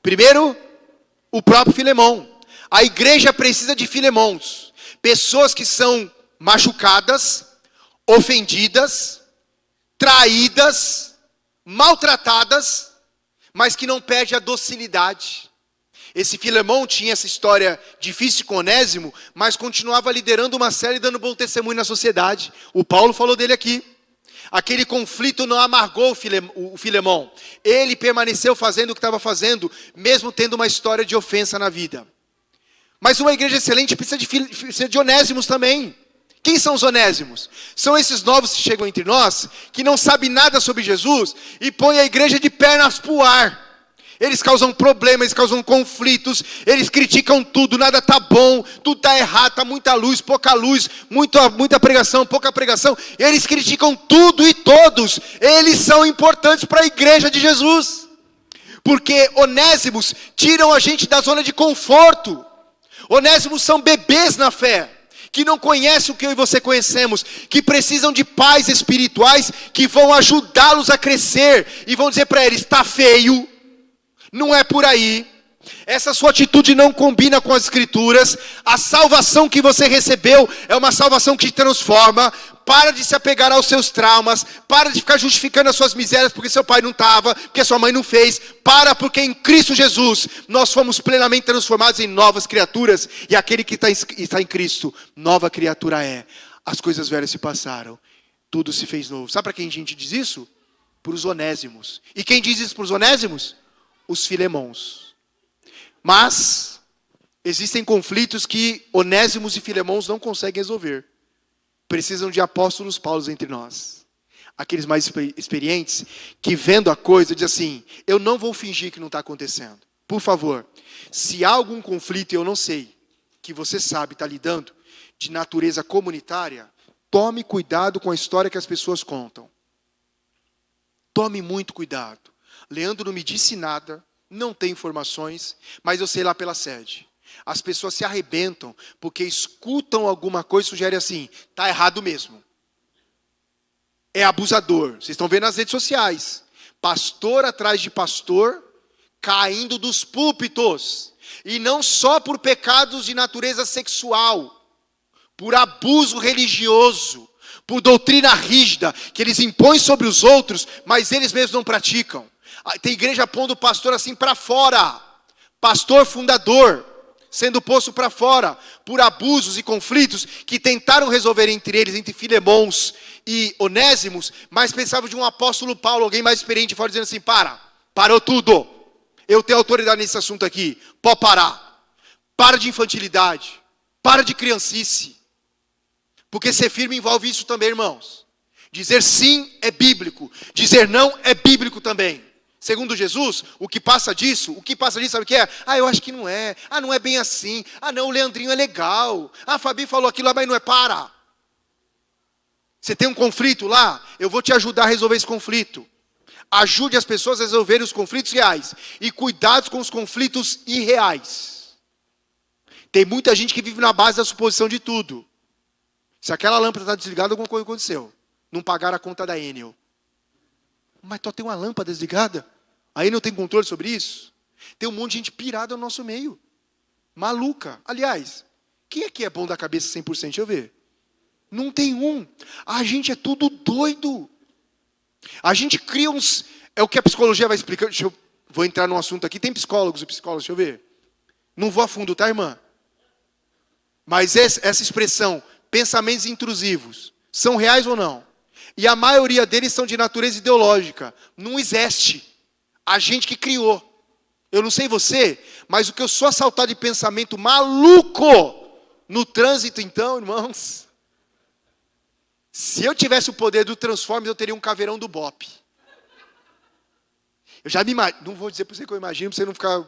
Primeiro, o próprio Filemão. A igreja precisa de Filemões. Pessoas que são machucadas, ofendidas, traídas, maltratadas, mas que não perde a docilidade. Esse Filemão tinha essa história difícil com Onésimo, mas continuava liderando uma série e dando bom testemunho na sociedade. O Paulo falou dele aqui. Aquele conflito não amargou o Filemão. Ele permaneceu fazendo o que estava fazendo, mesmo tendo uma história de ofensa na vida. Mas uma igreja excelente precisa de onésimos também. Quem são os onésimos? São esses novos que chegam entre nós, que não sabem nada sobre Jesus, e põem a igreja de pernas para o ar. Eles causam problemas, eles causam conflitos, eles criticam tudo, nada está bom, tudo está errado, está muita luz, pouca luz, muita pregação, pouca pregação. Eles criticam tudo e todos, eles são importantes para a igreja de Jesus. Porque onésimos tiram a gente da zona de conforto. Onésimos são bebês na fé, que não conhecem o que eu e você conhecemos, que precisam de pais espirituais, que vão ajudá-los a crescer, e vão dizer para eles, está feio, não é por aí, essa sua atitude não combina com as Escrituras, a salvação que você recebeu é uma salvação que te transforma. Para de se apegar aos seus traumas, para de ficar justificando as suas misérias porque seu pai não estava, porque sua mãe não fez. Porque em Cristo Jesus nós fomos plenamente transformados em novas criaturas, e aquele que está em Cristo, nova criatura é. As coisas velhas se passaram, tudo se fez novo. Sabe para quem a gente diz isso? Para os onésimos. E quem diz isso para os onésimos? Os filemons. Mas existem conflitos que onésimos e filemons não conseguem resolver. Precisam de apóstolos Paulos entre nós. Aqueles mais experientes, que vendo a coisa, dizem assim: eu não vou fingir que não está acontecendo. Por favor, se há algum conflito, eu não sei, que você sabe, está lidando, de natureza comunitária, tome cuidado com a história que as pessoas contam. Tome muito cuidado. Leandro não me disse nada, não tem informações, mas eu sei lá pela sede. As pessoas se arrebentam porque escutam alguma coisa e sugerem assim: está errado mesmo. É abusador. Vocês estão vendo nas redes sociais. Pastor atrás de pastor caindo dos púlpitos. E não só por pecados de natureza sexual, por abuso religioso, por doutrina rígida, que eles impõem sobre os outros, mas eles mesmos não praticam. Tem igreja pondo o pastor assim para fora. Pastor fundador, sendo posto para fora, por abusos e conflitos que tentaram resolver entre eles, entre Filemons e Onésimos, mas pensavam de um apóstolo Paulo, alguém mais experiente fora, dizendo assim: parou tudo, eu tenho autoridade nesse assunto aqui, pode parar, para de infantilidade, para de criancice, porque ser firme envolve isso também, irmãos. Dizer sim é bíblico, dizer não é bíblico também. Segundo Jesus, o que passa disso, sabe o que é? Eu acho que não é. Não é bem assim. Não, o Leandrinho é legal. A Fabi falou aquilo lá, mas não é. Para. Você tem um conflito lá? Eu vou te ajudar a resolver esse conflito. Ajude as pessoas a resolverem os conflitos reais. E cuidado com os conflitos irreais. Tem muita gente que vive na base da suposição de tudo. Se aquela lâmpada está desligada, alguma coisa aconteceu. Não pagaram a conta da Enel. Mas só tem uma lâmpada desligada? Aí não tem controle sobre isso? Tem um monte de gente pirada no nosso meio. Maluca. Aliás, quem aqui é bom da cabeça 100%? Deixa eu ver. Não tem um. A gente é tudo doido. A gente cria uns... É o que a psicologia vai explicar. Vou entrar num assunto aqui. Tem psicólogos e psicólogos, deixa eu ver. Não vou a fundo, tá, irmã? Mas essa expressão, pensamentos intrusivos, são reais ou não? E a maioria deles são de natureza ideológica. Não existe. A gente que criou. Eu não sei você, mas o que eu sou assaltado de pensamento maluco no trânsito, então, irmãos. Se eu tivesse o poder do Transformers, eu teria um caveirão do Bop. Eu já me imagino. Não vou dizer para você que eu imagino, para você não ficar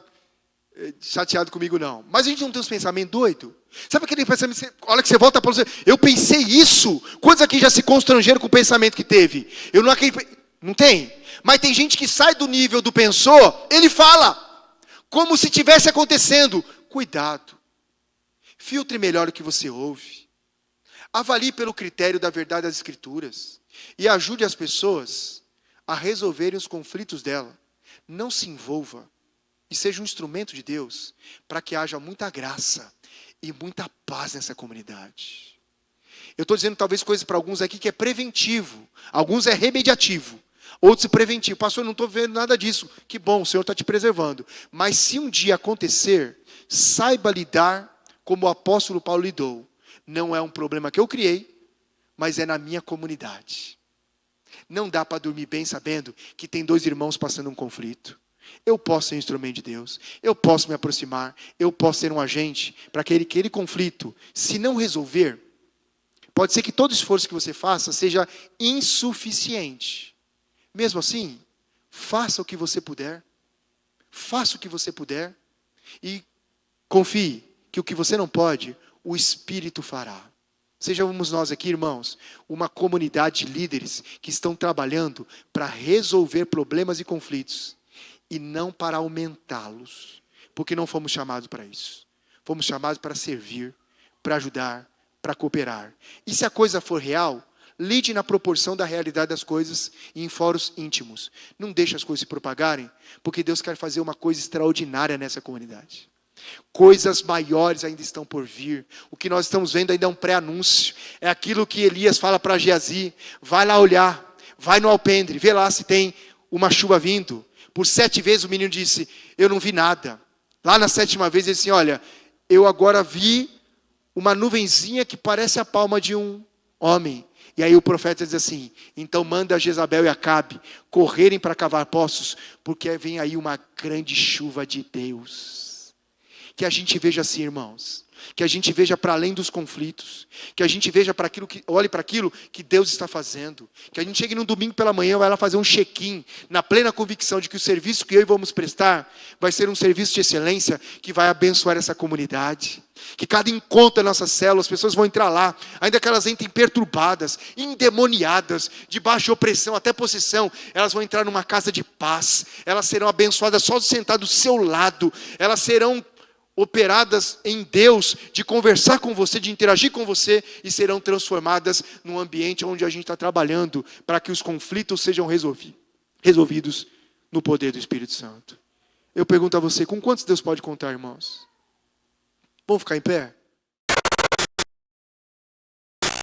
chateado comigo, não. Mas a gente não tem uns pensamentos doidos? Sabe aquele pensamento, olha que você volta para você, eu pensei isso. Quantos aqui já se constrangeram com o pensamento que teve? Eu não acredito. Não tem? Mas tem gente que sai do nível do pensou, ele fala, como se tivesse acontecendo. Cuidado. Filtre melhor o que você ouve. Avalie pelo critério da verdade das Escrituras. E ajude as pessoas a resolverem os conflitos dela. Não se envolva. E seja um instrumento de Deus para que haja muita graça e muita paz nessa comunidade. Eu estou dizendo talvez coisas para alguns aqui que é preventivo. Alguns é remediativo. Outros é preventivo. Pastor, eu não estou vendo nada disso. Que bom, o Senhor está te preservando. Mas se um dia acontecer, saiba lidar como o apóstolo Paulo lidou. Não é um problema que eu criei, mas é na minha comunidade. Não dá para dormir bem sabendo que tem dois irmãos passando um conflito. Eu posso ser um instrumento de Deus. Eu posso me aproximar. Eu posso ser um agente para que aquele conflito, se não resolver, pode ser que todo esforço que você faça seja insuficiente. Mesmo assim, faça o que você puder. Faça o que você puder. E confie que o que você não pode, o Espírito fará. Sejamos nós aqui, irmãos, uma comunidade de líderes que estão trabalhando para resolver problemas e conflitos. E não para aumentá-los. Porque não fomos chamados para isso. Fomos chamados para servir, para ajudar, para cooperar. E se a coisa for real, Lide na proporção da realidade das coisas e em fóruns íntimos. Não deixe as coisas se propagarem, porque Deus quer fazer uma coisa extraordinária nessa comunidade. Coisas maiores ainda estão por vir. O que nós estamos vendo ainda é um pré-anúncio. É aquilo que Elias fala para Geazi: vai lá olhar, vai no alpendre, vê lá se tem uma chuva vindo. Por 7 vezes o menino disse: eu não vi nada. Lá na 7ª vez ele disse: olha, eu agora vi uma nuvenzinha que parece a palma de um homem. E aí o profeta diz assim: então manda Jezabel e Acabe correrem para cavar poços, porque vem aí uma grande chuva de Deus. Que a gente veja assim, irmãos, que a gente veja para além dos conflitos, que a gente veja para aquilo que, olhe para aquilo que Deus está fazendo, que a gente chegue num domingo pela manhã, vai lá fazer um check-in, na plena convicção de que o serviço que eu e vamos prestar, vai ser um serviço de excelência, que vai abençoar essa comunidade, que cada encontro da nossa célula, as pessoas vão entrar lá, ainda que elas entrem perturbadas, endemoniadas, debaixo de opressão, até possessão, elas vão entrar numa casa de paz, elas serão abençoadas só de sentar do seu lado, elas serão operadas em Deus, de conversar com você, de interagir com você, e serão transformadas num ambiente onde a gente está trabalhando para que os conflitos sejam resolvidos no poder do Espírito Santo. Eu pergunto a você, com quantos Deus pode contar, irmãos? Vamos ficar em pé?